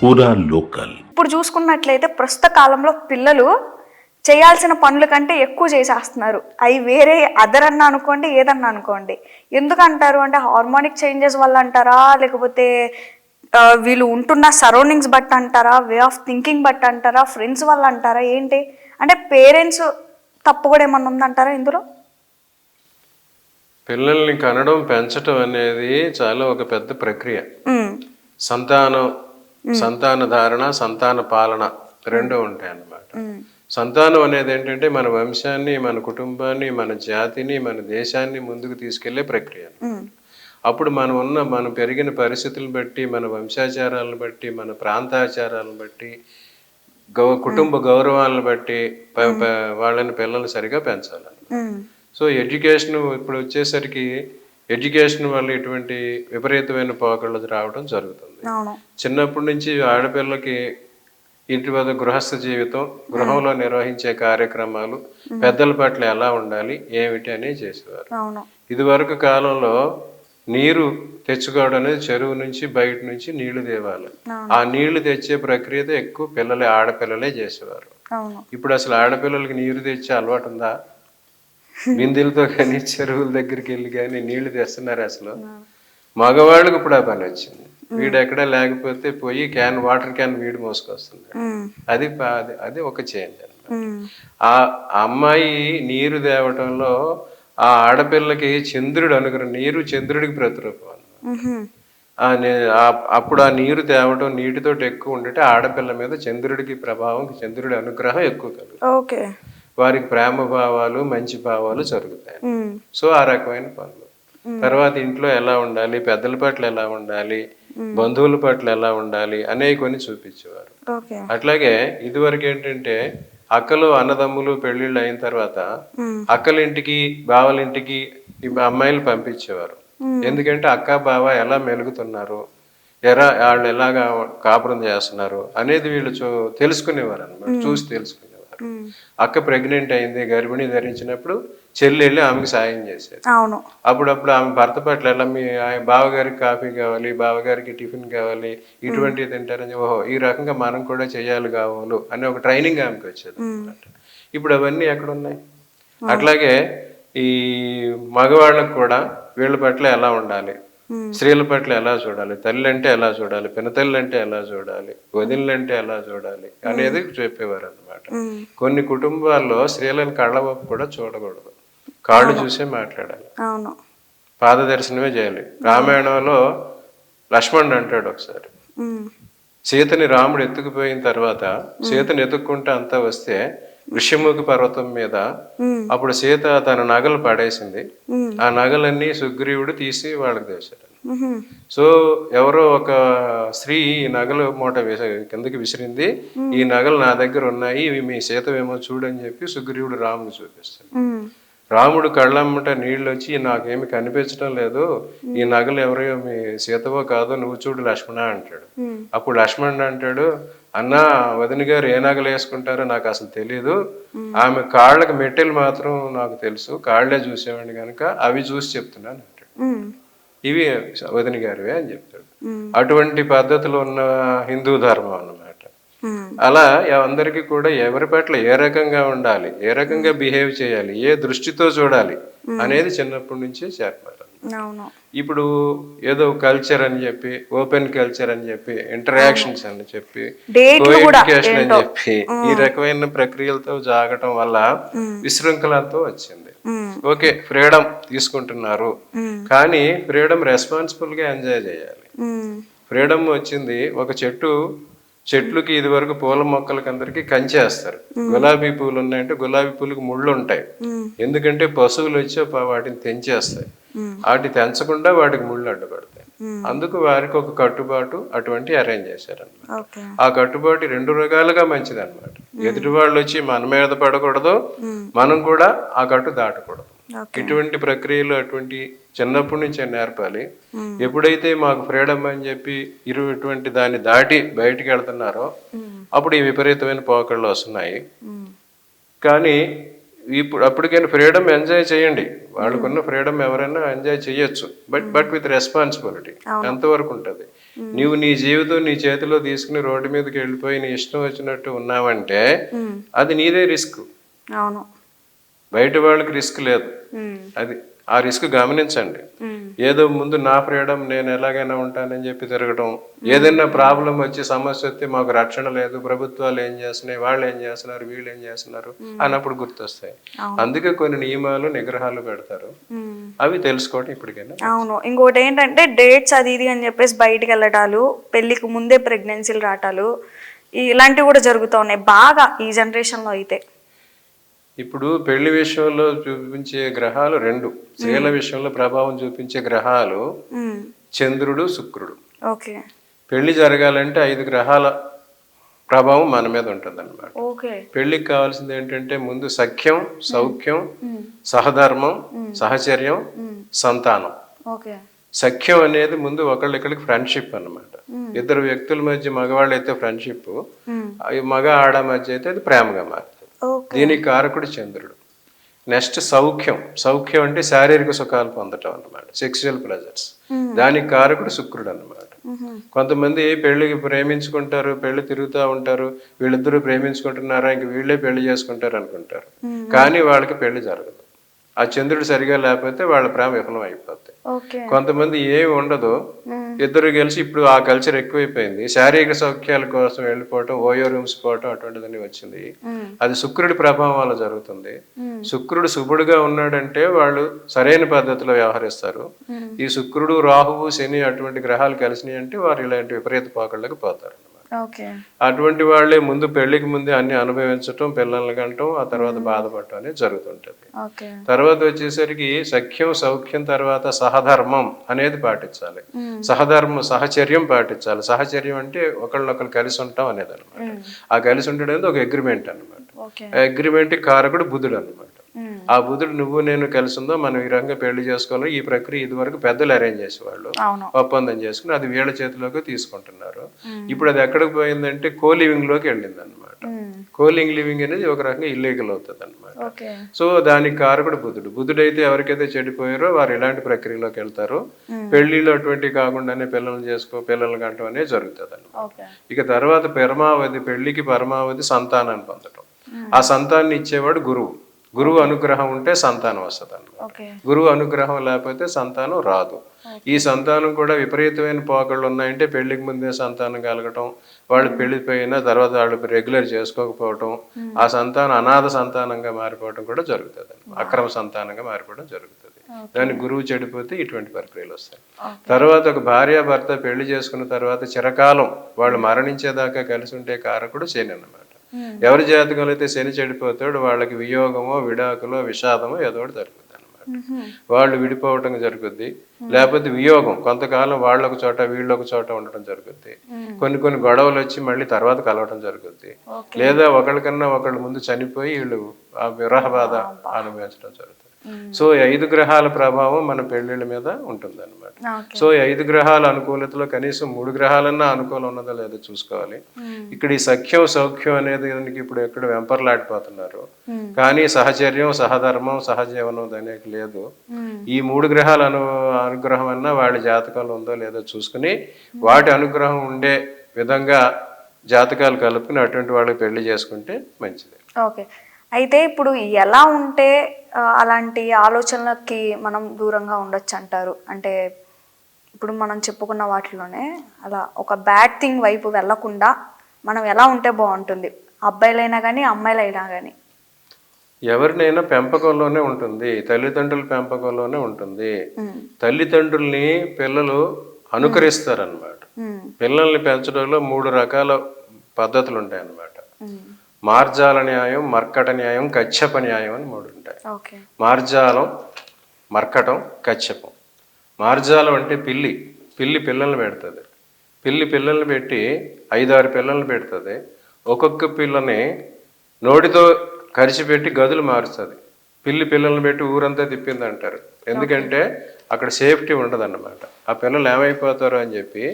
పూరా లోకల్. ఇప్పుడు చూసుకున్నట్లయితే ప్రస్తుత కాలంలో పిల్లలు చేయాల్సిన పనుల కంటే ఎక్కువ చేసేస్తున్నారు. అవి వేరే అదర్ అన్న అనుకోండి, ఏదన్నా అనుకోండి. ఎందుకంటారు అంటే హార్మోనిక్ చేంజెస్ వల్ల అంటారా, లేకపోతే వీళ్ళు ఉంటున్న సరౌండింగ్స్ బట్టి అంటారా, వే ఆఫ్ థింకింగ్ బట్టి అంటారా, ఫ్రెండ్స్ వల్ల అంటారా, ఏంటి అంటే పేరెంట్స్ తప్పు కూడా ఏమన్నా ఉందంటారా ఇందులో? పిల్లల్ని కనడం పెంచడం అనేది చాలా ఒక పెద్ద ప్రక్రియ. సంతాన ధారణ, సంతాన పాలన రెండూ ఉంటాయి అన్నమాట. సంతానం అనేది ఏంటంటే మన వంశాన్ని, మన కుటుంబాన్ని, మన జాతిని, మన దేశాన్ని ముందుకు తీసుకెళ్లే ప్రక్రియ. అప్పుడు మనం పెరిగిన పరిస్థితులను బట్టి, మన వంశాచారాలను బట్టి, మన ప్రాంతాచారాలను బట్టి, కుటుంబ గౌరవాలను బట్టి పిల్లల్ని సరిగా పెంచాలి. సో ఎడ్యుకేషన్ ఇప్పుడు వచ్చేసరికి ఎడ్యుకేషన్ వల్ల ఇటువంటి విపరీతమైన పోకళ్ళు రావడం జరుగుతుంది. చిన్నప్పటి నుంచి ఆడపిల్లకి ఇంటి వద్ద గృహస్థ జీవితం, గృహంలో నిర్వహించే కార్యక్రమాలు, పెద్దల పట్ల ఎలా ఉండాలి, ఏమిటి అనేది చేసేవారు. ఇదివరకు కాలంలో నీరు తెచ్చుకోవడం అనేది చెరువు నుంచి బయట నుంచి నీళ్లు తేవాలి. ఆ నీళ్లు తెచ్చే ప్రక్రియతో ఎక్కువ ఆడపిల్లలే చేసేవారు. ఇప్పుడు అసలు ఆడపిల్లలకి నీరు తెచ్చే అలవాటు ఉందా? బిందెలతో కానీ చెరువుల దగ్గరికి వెళ్ళి కానీ నీళ్లు తెస్తున్నారు. అసలు మగవాళ్ళకి ఇప్పుడు ఆ పని వచ్చింది. వీడు ఎక్కడా లేకపోతే పోయి వాటర్ క్యాన్ వీడు మోసుకొస్తున్నాడు. అది ఒక చేంజ్ అన్నమాట. ఆ అమ్మాయి నీరు తేవటంలో ఆ ఆడపిల్లకి చంద్రుడు అనుగ్రహం, నీరు చంద్రుడికి ప్రతిరూపం అన్నమాట. అప్పుడు ఆ నీరు తేవటం నీటితో ఎక్కువ ఉండటే ఆడపిల్ల మీద చంద్రుడికి ప్రభావం, చంద్రుడి అనుగ్రహం ఎక్కువ కలుగుతుంది. వారికి ప్రేమ భావాలు, మంచి భావాలు జరుగుతాయి. సో ఆ రకమైన పనులు. తర్వాత ఇంట్లో ఎలా ఉండాలి, పెద్దల పట్ల ఎలా ఉండాలి, బంధువుల పట్ల ఎలా ఉండాలి అనేవి కొన్ని చూపించేవారు. అట్లాగే ఇదివరకు ఏంటంటే అక్కలు అన్నదమ్ములు పెళ్లిళ్ళు అయిన తర్వాత అక్కలింటికి బావలింటికి అమ్మాయిలు పంపించేవారు. ఎందుకంటే అక్క బావ ఎలా మెలుగుతున్నారు, వాళ్ళు ఎలాగా కాపురం చేస్తున్నారు అనేది వీళ్ళు తెలుసుకునేవారు అన్నమాట. చూసి తెలుసుకునేవారు. అక్క ప్రెగ్నెంట్ అయింది, గర్భిణి ధరించినప్పుడు చెల్లి వెళ్ళి ఆమెకు సాయం చేసేది. అప్పుడప్పుడు ఆమె భర్త పట్ల ఎలా, మీ బావగారికి కాఫీ కావాలి, బావగారికి టిఫిన్ కావాలి, ఇటువంటివి తింటారని, ఓహో ఈ రకంగా మనం కూడా చేయాలి కావాలి అనే ఒక ట్రైనింగ్ ఆమెకి వచ్చేది అనమాట. ఇప్పుడు అవన్నీ ఎక్కడున్నాయి? అట్లాగే ఈ మగవాళ్ళకు కూడా వీళ్ళ పట్ల ఎలా ఉండాలి, స్త్రీల పట్ల ఎలా చూడాలి, తల్లి అంటే ఎలా చూడాలి, పినతల్లి అంటే ఎలా చూడాలి, వదినలంటే ఎలా చూడాలి అనేది చెప్పేవారు అనమాట. కొన్ని కుటుంబాల్లో స్త్రీలను కళ్ళవైపు కూడా చూడకూడదు, కాళ్ళు చూసే మాట్లాడాలి, పాద దర్శనమే చేయాలి. రామాయణంలో లక్ష్మణుడు అంటాడు ఒకసారి, సీతని రాముడు ఎత్తుకుపోయిన తర్వాత సీతని ఎత్తుక్కుంటే అంతా వస్తే ఋష్యముఖి పర్వతం మీద అప్పుడు సీత తన నగలు పడేసింది. ఆ నగలన్నీ సుగ్రీవుడు తీసి వాళ్ళకి తెచ్చాడు. సో ఎవరో ఒక స్త్రీ ఈ నగలు మూట కిందకి విసిరింది, ఈ నగలు నా దగ్గర ఉన్నాయి, ఇవి మీ సీతవేమో చూడని చెప్పి సుగ్రీవుడు రాముడు చూపిస్తాడు. రాముడు కళ్ళమ్మట నీళ్ళు వచ్చి, నాకేమి కనిపించడం లేదు, ఈ నగలు ఎవరో మీ సీతవో కాదో నువ్వు చూడు లక్ష్మణ అంటాడు. అప్పుడు లక్ష్మణుడు అంటాడు, అన్నా వదిన గారు ఏ నగలు వేసుకుంటారో నాకు అసలు తెలియదు, ఆమె కాళ్ళకి మెట్టెలు మాత్రం నాకు తెలుసు, కాళ్లే చూసేవాడిని కనుక అవి చూసి చెప్తున్నాను అంటాడు. ఇవి వదిన గారివే అని చెప్తాడు. అటువంటి పద్ధతులు ఉన్న హిందూ ధర్మం అన్నమాట. అలా అందరికీ కూడా ఎవరి పట్ల ఏ రకంగా ఉండాలి, ఏ రకంగా బిహేవ్ చేయాలి, ఏ దృష్టితో చూడాలి అనేది చిన్నప్పటి నుంచే చెప్పాలి. ఇప్పుడు ఏదో కల్చర్ అని చెప్పి, ఓపెన్ కల్చర్ అని చెప్పి, ఇంటరాక్షన్స్ అని చెప్పి, కోఎడ్యుకేషన్ అని చెప్పి ఈ రకమైన ప్రక్రియలతో జాగటం వల్ల విశృంఖలతో వచ్చింది. ఓకే, ఫ్రీడమ్ తీసుకుంటున్నారు, కానీ ఫ్రీడమ్ రెస్పాన్సిబుల్ గా ఎంజాయ్ చేయాలి. ఫ్రీడమ్ వచ్చింది, ఒక చెట్లుకి ఇది వరకు పూల మొక్కలకి అందరికి కంచేస్తారు. గులాబీ పూలు ఉన్నాయంటే గులాబీ పూలకు ముళ్ళు ఉంటాయి, ఎందుకంటే పశువులు వచ్చి వాటిని తెంచేస్తాయి. వాటి తెంచకుండా వాటికి ముళ్ళు అడ్డుపడతాయి. అందుకు వారికి ఒక కట్టుబాటు అటువంటి అరేంజ్ చేశారన్నమాట. ఆ కట్టుబాటు రెండు రకాలుగా మంచిది అనమాట. ఎదుటి వాళ్ళు వచ్చి మన మీద పడకూడదు, మనం కూడా ఆ కట్టు దాటకూడదు. ఇటువంటి ప్రక్రియలు అటువంటి చిన్నప్పటి నుంచే నేర్పాలి. ఎప్పుడైతే మాకు ఫ్రీడమ్ అని చెప్పి ఇటువంటి దాన్ని దాటి బయటికి వెళ్తున్నారో అప్పుడు ఈ విపరీతమైన పోకళ్ళు వస్తున్నాయి. కానీ ఇప్పుడు అప్పటికైనా ఫ్రీడమ్ ఎంజాయ్ చేయండి, వాళ్ళకున్న ఫ్రీడమ్ ఎవరైనా ఎంజాయ్ చేయొచ్చు, బట్ విత్ రెస్పాన్సిబిలిటీ. ఎంతవరకు ఉంటుంది? నువ్వు నీ జీవితం నీ చేతిలో తీసుకుని రోడ్డు మీదకి వెళ్ళిపోయి నీ ఇష్టం వచ్చినట్టు ఉన్నావంటే అది నీదే రిస్క్. అవును, బయట వాళ్ళకి రిస్క్ లేదు. అది ఆ రిస్క్ గమనించండి. ఏదో ముందు నా ఫ్రీడమ్ నేను ఎలాగైనా ఉంటానని చెప్పి తిరగడం, ఏదైనా ప్రాబ్లం వచ్చి సమస్య వస్తే మాకు రక్షణ లేదు, ప్రభుత్వాలు ఏం చేస్తున్నాయి, వాళ్ళు ఏం చేస్తున్నారు, వీళ్ళు ఏం చేస్తున్నారు అన్నప్పుడు గుర్తొస్తాయి. అందుకే కొన్ని నియమాలు నిగ్రహాలు పెడతారు, అవి తెలుసుకోవడం ఇప్పటికైనా. అవును. ఇంకోటి ఏంటంటే డేట్స్ అది ఇది అని చెప్పేసి బయటికి వెళ్ళటాలు, పెళ్లికి ముందే ప్రెగ్నెన్సీలు రావటాలు, ఇలాంటివి కూడా జరుగుతూ ఉన్నాయి బాగా ఈ జనరేషన్లో అయితే. ఇప్పుడు పెళ్లి విషయంలో చూపించే గ్రహాలు రెండు, స్త్రీల విషయంలో ప్రభావం చూపించే గ్రహాలు చంద్రుడు, శుక్రుడు. ఓకే. పెళ్లి జరగాలంటే 5 గ్రహాల ప్రభావం మన మీద ఉంటుంది అనమాట. ఓకే. పెళ్లికి కావాల్సింది ఏంటంటే ముందు సఖ్యం, సౌఖ్యం, సహధర్మం, సహచర్యం, సంతానం. ఓకే. సఖ్యం అనేది ముందు ఒకళ్ళిక్కడికి ఫ్రెండ్షిప్ అన్నమాట. ఇద్దరు వ్యక్తుల మధ్య మగవాళ్ళు అయితే ఫ్రెండ్షిప్, మగ ఆడ మధ్య అయితే అది ప్రేమగా మారుతుంది. దీనికి కారకుడు చంద్రుడు. నెక్స్ట్ సౌఖ్యం. సౌఖ్యం అంటే శారీరక సుఖాలు పొందటం అన్నమాట, సెక్సువల్ ప్లెజర్స్. దానికి కారకుడు శుక్రుడు అన్నమాట. కొంతమంది పెళ్లికి ప్రేమించుకుంటారు, పెళ్లి తిరుగుతూ ఉంటారు, వీళ్ళిద్దరూ ప్రేమించుకుంటున్నారా ఇంక వీళ్ళే పెళ్లి చేసుకుంటారు అనుకుంటారు, కానీ వాళ్ళకి పెళ్లి జరగదు. ఆ చంద్రుడు సరిగా లేకపోతే వాళ్ళ ప్రేమ విఫలం అయిపోతాయి. కొంతమంది ఏమి ఉండదు, ఇద్దరు కలిసి ఇప్పుడు ఆ కల్చర్ ఎక్కువైపోయింది, శారీరక సౌఖ్యాల కోసం వెళ్ళిపోవటం, ఓయో రూమ్స్ పోవటం అటువంటిదని వచ్చింది. అది శుక్రుడి ప్రభావం వల్ల జరుగుతుంది. శుక్రుడు శుభుడుగా ఉన్నాడంటే వాళ్ళు సరైన పద్ధతిలో వ్యవహరిస్తారు. ఈ శుక్రుడు, రాహువు, శని అటువంటి గ్రహాలు కలిసినాయి అంటే వారు ఇలాంటి విపరీత పోకళ్ళకి పోతారు. అటువంటి వాళ్ళే ముందు పెళ్లికి ముందే అన్ని అనుభవించటం, పిల్లల్ని కంటం, ఆ తర్వాత బాధపడటం అనేది జరుగుతుంటది. తర్వాత వచ్చేసరికి సఖ్యం, సౌఖ్యం తర్వాత సహధర్మం అనేది పాటించాలి. సహచర్యం పాటించాలి. సహచర్యం అంటే ఒకళ్ళనొకరు కలిసి ఉంటాం అనేది అనమాట. ఆ కలిసి ఉండడం అనేది ఒక అగ్రిమెంట్ అనమాట. ఆ అగ్రిమెంట్ కారకుడు బుధుడు అనమాట. ఆ బుధుడు నువ్వు నేను కలిసి ఉందో మనం ఈ రంగం పెళ్లి చేసుకోవాలి, ఈ ప్రక్రియ ఇది వరకు పెద్దలు అరేంజ్ చేసేవాళ్ళు, ఒప్పందం చేసుకుని అది వీళ్ళ చేతిలోకి తీసుకుంటున్నారు. ఇప్పుడు అది ఎక్కడికి పోయిందంటే కోలివింగ్ లోకి వెళ్ళింది అనమాట. కోలింగ్ లివింగ్ అనేది ఒక రకంగా ఇల్లీగల్ అవుతుంది అనమాట. సో దానికి కారకుడు బుధుడు. బుధుడైతే ఎవరికైతే చెడిపోయారో వారు ఇలాంటి ప్రక్రియలోకి వెళ్తారు. పెళ్లిలో అటువంటి కాకుండానే పిల్లలు కంటం అనేది జరుగుతుంది అనమాట. ఇక తర్వాత పరమావధి, పెళ్లికి పరమావధి సంతానాన్ని పొందటం. ఆ సంతానాన్ని ఇచ్చేవాడు గురువు. గురువు అనుగ్రహం ఉంటే సంతానం వస్తుంది అన్నమాట. గురువు అనుగ్రహం లేకపోతే సంతానం రాదు. ఈ సంతానం కూడా విపరీతమైన పోకళ్ళు ఉన్నాయంటే పెళ్లికి ముందే సంతానం కలగటం, వాళ్ళు పెళ్లిపోయినా తర్వాత వాళ్ళు రెగ్యులర్ చేసుకోకపోవటం, ఆ సంతానం అనాథ సంతానంగా మారిపోవటం కూడా జరుగుతుంది, అక్రమ సంతానంగా మారిపోవడం జరుగుతుంది. దానికి గురువు చెడిపోతే ఇటువంటి ప్రక్రియలు వస్తాయి. తర్వాత ఒక భార్యాభర్త పెళ్లి చేసుకున్న తర్వాత చిరకాలం వాళ్ళు మరణించేదాకా కలిసి ఉంటే కారకుడు శని అన్నమాట. ఎవరి జాతకంలో అయితే శని చెడిపోతాడు వాళ్ళకి వియోగమో, విడాకులో, విషాదమో ఏదో ఒకటి జరుగుతుంది అనమాట. వాళ్ళు విడిపోవటం జరుగుద్ది, లేకపోతే వియోగం, కొంతకాలం వాళ్ళొక చోట వీళ్ళొక చోట ఉండటం జరుగుద్ది. కొన్ని గొడవలు వచ్చి మళ్ళీ తర్వాత కలవటం జరుగుద్ది. లేదా ఒకళ్ళకన్నా ఒకళ్ళు ముందు చనిపోయి వీళ్ళు ఆ విరహ బాధ అనుభవించడం జరుగుతుంది. సో 5 గ్రహాల ప్రభావం మన పెళ్లిళ్ళ మీద ఉంటుంది అనమాట. సో 5 గ్రహాల అనుకూలతలో కనీసం 3 గ్రహాలన్నా అనుకూలం ఉన్నదో లేదో చూసుకోవాలి. ఇక్కడ ఈ సఖ్యం, సౌఖ్యం అనేది ఇప్పుడు ఎక్కడ వెంపర్లాడిపోతున్నారు, కానీ సహచర్యం, సహధర్మం, సహజీవనం దానికి లేదు. ఈ 3 గ్రహాల అనుగ్రహం అన్నా వాళ్ళ జాతకంలో ఉందో లేదో చూసుకుని వాటి అనుగ్రహం ఉండే విధంగా జాతకాలు కలుపుకుని అటువంటి వాళ్ళకి పెళ్లి చేసుకుంటే మంచిది. ఓకే. అయితే ఇప్పుడు ఎలా ఉంటే అలాంటి ఆలోచనలకి మనం దూరంగా ఉండొచ్చు అంటారు? అంటే ఇప్పుడు మనం చెప్పుకున్న వాటిలోనే అలా ఒక బ్యాడ్ థింగ్ వైపు వెళ్లకుండా మనం ఎలా ఉంటే బాగుంటుంది, అబ్బాయిలైనా కానీ అమ్మాయిలైనా కానీ? ఎవరినైనా పెంపకంలోనే ఉంటుంది, తల్లిదండ్రుల పెంపకంలోనే ఉంటుంది. తల్లిదండ్రుల్ని పిల్లలు అనుకరిస్తారనమాట. పిల్లల్ని పెంచడంలో 3 రకాల పద్ధతులు ఉంటాయి అన్నమాట. మార్జాల న్యాయం, మర్కట న్యాయం, కశ్యప న్యాయం అని 3 ఉంటాయి. మార్జాలం, మర్కటం, కశ్యపం. మార్జాలం అంటే పిల్లి పిల్లల్ని పెడుతుంది. పిల్లల్ని పెట్టి 5-6 పిల్లల్ని పెడుతుంది. ఒక్కొక్క పిల్లని నోటితో కరిచిపెట్టి గదులు మారుస్తుంది. పిల్లల్ని పెట్టి ఊరంతా తిప్పింది అంటారు. ఎందుకంటే అక్కడ సేఫ్టీ ఉండదన్నమాట. ఆ పిల్లలు ఏమైపోతారు అని చెప్పి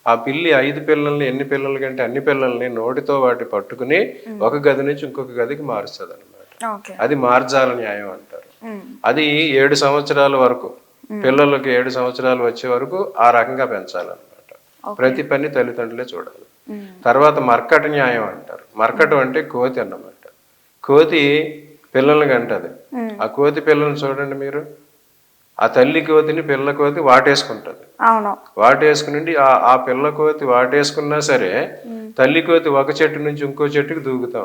ఆ పిల్లి 5 పిల్లల్ని, ఎన్ని పిల్లల కంటే అన్ని పిల్లల్ని నోటితో వాటి పట్టుకుని ఒక గది నుంచి ఇంకొక గదికి మారుస్తుంది అనమాట. ఓకే. అది మార్జాల న్యాయం అంటారు. అది 7 సంవత్సరాల వరకు, పిల్లలకి 7 సంవత్సరాలు వచ్చే వరకు ఆ రకంగా పెంచాలన్నమాట. ప్రతి పని తల్లిదండ్రులే చూడాలి. తర్వాత మర్కట న్యాయం అంటారు. మర్కటం అంటే కోతి అన్నమాట. కోతి పిల్లల్ని కంటది. ఆ కోతి పిల్లల్ని చూడండి మీరు. ఆ తల్లి కోతిని పిల్ల కోతి వాటేసుకుంటది. అవును. వాటేసుకుని ఆ పిల్ల కోతి వాటేసుకున్నా సరే తల్లి కోతి ఒక చెట్టు నుంచి ఇంకో చెట్టుకి దుంగుతూ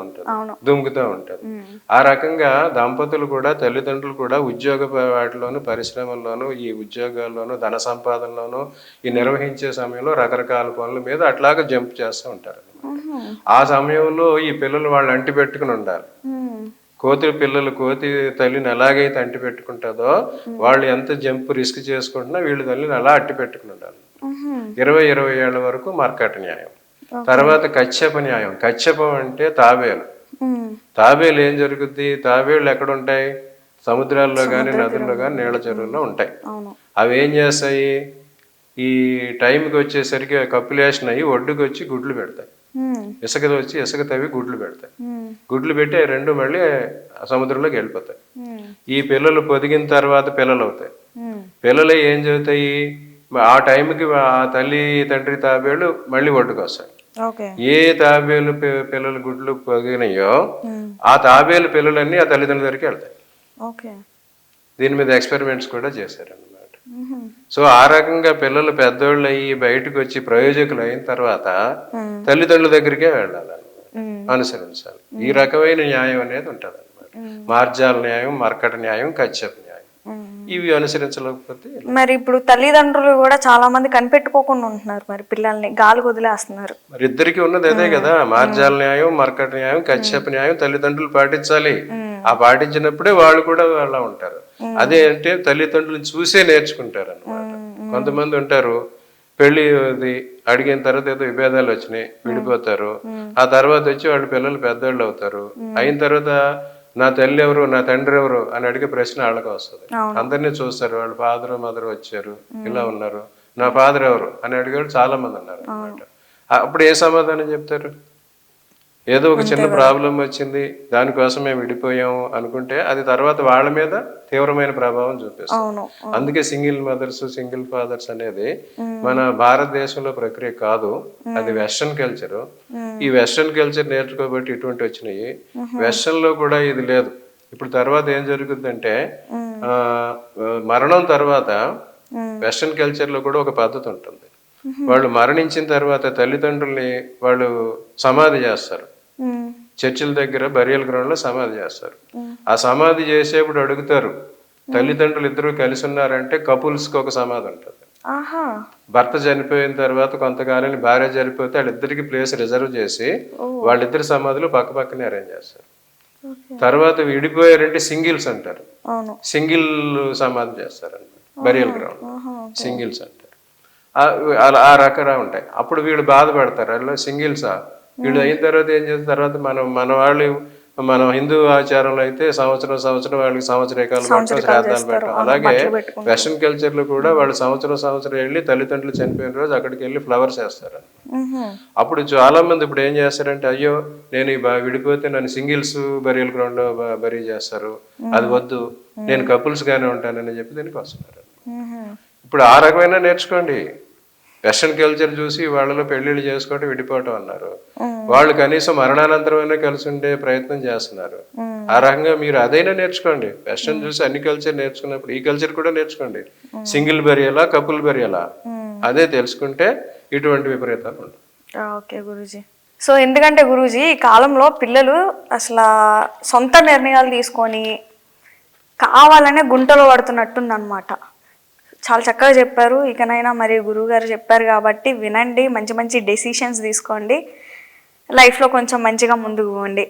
ఉంటది. ఆ రకంగా దంపతులు కూడా, తల్లిదండ్రులు కూడా ఉద్యోగ వాటిలోను, పరిశ్రమల్లోనూ, ఈ ఉద్యోగాల్లోనూ, ధన సంపాదనలోనూ ఈ నిర్వహించే సమయంలో రకరకాల పనుల మీద అట్లాగా జంప్ చేస్తూ ఉంటారు. ఆ సమయంలో ఈ పిల్లలు వాళ్ళు అంటి పెట్టుకుని ఉండాలి. కోతి పిల్లలు కోతి తల్లిని ఎలాగైతే అంటి పెట్టుకుంటుందో వాళ్ళు ఎంత జంప్ రిస్క్ చేసుకుంటున్నా వీళ్ళు తల్లిని అలా అట్టి పెట్టుకుని ఉండాలి. 20 ఏళ్ల వరకు మర్కట న్యాయం. తర్వాత కశ్యప న్యాయం. కశ్యపం అంటే తాబేలు. తాబేలు ఏం జరుగుద్ది? తాబేళ్ళు ఎక్కడ ఉంటాయి? సముద్రాల్లో కానీ, నదుల్లో కానీ, నీళ్ళ చెరువుల్లో ఉంటాయి. అవి ఏం చేస్తాయి? ఈ టైంకి వచ్చేసరికి కప్యులేషన్ అయ్యి ఒడ్డుకు వచ్చి గుడ్లు పెడతాయి. ఇసుక తవ్వి గుడ్లు పెడతాయి. గుడ్లు పెట్టి రెండు మళ్ళీ సముద్రంలోకి వెళ్ళిపోతాయి. ఈ పిల్లలు పొదిగిన తర్వాత పిల్లలు అవుతాయి. పిల్లలు ఏం చదువుతాయి? ఆ టైంకి ఆ తల్లి తండ్రి తాబేళ్ళు మళ్ళీ ఒడ్డుకు వస్తాయి. ఏ తాబేలు పిల్లలు గుడ్లు పొదిగినాయో ఆ తాబేలు పిల్లలన్నీ ఆ తల్లిదండ్రుల దగ్గరికి వెళ్తాయి. దీని మీద ఎక్స్పెరిమెంట్స్ కూడా చేశారన్నమాట. సో ఆ రకంగా పిల్లలు పెద్దోళ్ళు అయ్యి బయటకు వచ్చి ప్రయోజకులు అయిన తర్వాత తల్లిదండ్రుల దగ్గరికే వెళ్ళాలి, అనుసరించాలి. ఈ రకమైన న్యాయం అనేది ఉంటుంది అన్నమాట. మార్జాల న్యాయం, మర్కట న్యాయం, కశ్యప న్యాయం. ఇవి అనుసరించలేకపోతే మరి ఇప్పుడు తల్లిదండ్రులు కూడా చాలా మంది కనిపెట్టుకోకుండా ఉంటున్నారు, మరి పిల్లల్ని గాలికి వదిలేస్తున్నారు. మరి ఇద్దరికి ఉన్నది అదే కదా, మార్జాల న్యాయం, మర్కట న్యాయం, కశ్యప న్యాయం తల్లిదండ్రులు పాటించాలి. ఆ పాటించినప్పుడే వాళ్ళు కూడా అలా ఉంటారు. అదే అంటే తల్లిదండ్రులను చూసే నేర్చుకుంటారు అన్నమాట. కొంతమంది ఉంటారు, పెళ్లి అడిగిన తర్వాత ఏదో విభేదాలు వచ్చినాయి, విడిపోతారు. ఆ తర్వాత వచ్చి వాళ్ళ పిల్లలు పెద్దోళ్ళు అవుతారు. అయిన తర్వాత నా తల్లి ఎవరు, నా తండ్రి ఎవరు అని అడిగే ప్రశ్న వాళ్ళకి వస్తుంది. అందరినీ చూస్తారు, వాళ్ళ ఫాదర్ మదర్ వచ్చారు, ఇలా ఉన్నారు, నా ఫాదర్ ఎవరు అని అడిగాడు చాలా మంది ఉన్నారు అన్నమాట. అప్పుడు ఏ సమాధానం చెప్తారు? ఏదో ఒక చిన్న ప్రాబ్లం వచ్చింది, దానికోసం మేము విడిపోయాము అనుకుంటే అది తర్వాత వాళ్ళ మీద తీవ్రమైన ప్రభావం చూపిస్తుంది. అందుకే సింగిల్ మదర్స్, సింగిల్ ఫాదర్స్ అనేది మన భారతదేశంలో ప్రక్రియ కాదు, అది వెస్టర్న్ కల్చర్. ఈ వెస్టర్న్ కల్చర్ నేర్చుకోబట్టి ఇటువంటి వచ్చినాయి. వెస్టర్న్ లో కూడా ఇది లేదు. ఇప్పుడు తర్వాత ఏం జరుగుతుందంటే మరణం తర్వాత వెస్టర్న్ కల్చర్ లో కూడా ఒక పద్ధతి ఉంటుంది. వాళ్ళు మరణించిన తర్వాత తల్లిదండ్రుల్ని వాళ్ళు సమాధి చేస్తారు. చర్చిల దగ్గర బరియల్ గ్రౌండ్ లో సమాధి చేస్తారు. ఆ సమాధి చేసేప్పుడు అడుగుతారు, తల్లిదండ్రులు ఇద్దరు కలిసి ఉన్నారంటే కపుల్స్ కి ఒక సమాధి ఉంటుంది. భర్త చనిపోయిన తర్వాత కొంతకాలం భార్య చనిపోతే వాళ్ళిద్దరికి ప్లేస్ రిజర్వ్ చేసి వాళ్ళిద్దరి సమాధులు పక్క పక్కనే అరేంజ్ చేస్తారు. తర్వాత విడిపోయారంటే సింగిల్స్ అంటారు, సింగిల్ సమాధి చేస్తారండి బరియల్ గ్రౌండ్, సింగిల్స్ అంటారు. ఆ రకరా ఉంటాయి. అప్పుడు వీళ్ళు బాధపడతారు, అలా సింగిల్సా, వీళ్ళు అయిన తర్వాత ఏం చేసిన తర్వాత మన వాళ్ళు, మన హిందూ ఆచారంలో అయితే సంవత్సరం వాళ్ళకి సంవత్సరేకాలు పెట్టడం, శ్రాద్ధాలు పెట్టడం. అలాగే వెస్టర్న్ కల్చర్ లో కూడా వాళ్ళు సంవత్సరం వెళ్ళి తల్లిదండ్రులు చనిపోయిన రోజు అక్కడికి వెళ్ళి ఫ్లవర్స్ వేస్తారు. అప్పుడు చాలా మంది ఇప్పుడు ఏం చేస్తారంటే, అయ్యో నేను విడిపోతే నన్ను సింగిల్స్ బరియల్ గ్రౌండ్ లో బరీ చేస్తారు, అది వద్దు, నేను కపుల్స్ గానే ఉంటానని చెప్పి దీనికి వస్తున్నారు. ఇప్పుడు ఆ రకమైన నేర్చుకోండి. వెస్టర్న్ కల్చర్ చూసి వాళ్ళలో పెళ్లిళ్ళు చేసుకోవటం, విడిపోవటం అన్నారు. వాళ్ళు కనీసం మరణానంతరమైనా కలిసి ఉండే ప్రయత్నం చేస్తున్నారు. ఆ రకంగా మీరు అదైనా నేర్చుకోండి. వెస్టర్న్ చూసి అన్ని కల్చర్ నేర్చుకున్నప్పుడు ఈ కల్చర్ కూడా నేర్చుకోండి. సింగిల్ బరియలా, కపుల్ బరియలా, అదే తెలుసుకుంటే ఇటువంటి విపరీతాలు ఉండవు. ఓకే గురూజీ. సో ఎందుకంటే గురూజీ ఈ కాలంలో పిల్లలు అసలు సొంత నిర్ణయాలు తీసుకొని కావాలనే గుంటలో పడుతున్నట్టుందన్నమాట. చాలా చక్కగా చెప్పారు. ఇకనైనా మరి గురువు గారు చెప్పారు కాబట్టి వినండి, మంచి మంచి డెసిషన్స్ తీసుకోండి, లైఫ్లో కొంచెం మంచిగా ముందుకు పోండి.